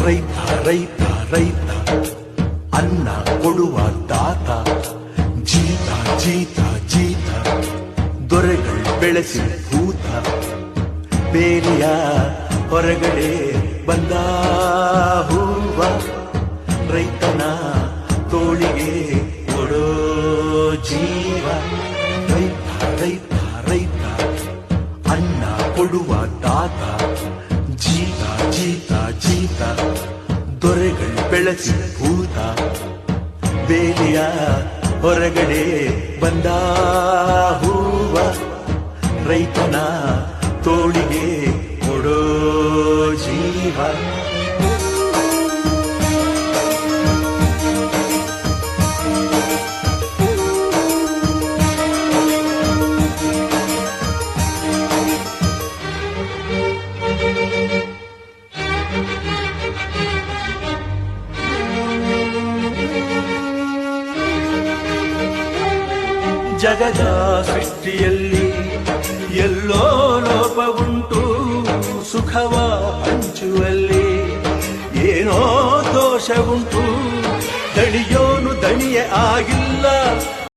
ರೈತ ರೈತ ರೈತ ಅನ್ನ ಕೊಡುವ ದಾತ ಜೀತ ಜೀತ ಜೀತ ದೊರೆಗಳು ಬೆಳೆಸಿ ಭೂತ ಬೇಲಿಯ ಹೊರಗಡೆ ಬಂದ ಹೂವ ರೈತನ ತೋಳಿಗೆ ಕೊಡೋ ಜೀವ ರೈತ ರೈತ ರೈತ ಅನ್ನ ಕೊಡುವ ದಾತ ಜೀತ ಜೀತ ಜೀತ ದೊರೆಗಳು ಬೆಳೆಸಿ ಭೂತ ಬೇಲಿಯ ಹೊರಗಡೆ ಬಂದ ಹೂವ ರೈತನ ತೋಳಿಗೆ ಕೊಡೋ ಜೀವ ಜಗದ ಸೃಷ್ಟಿಯಲ್ಲಿ ಎಲ್ಲೋ ಲೋಪವುಂಟು ಸುಖವ ಹಂಚುವಲ್ಲಿ ಏನೋ ದೋಷವುಂಟು ದಣಿಯೋನು ದಣಿಯೇ ಆಗಿಲ್ಲ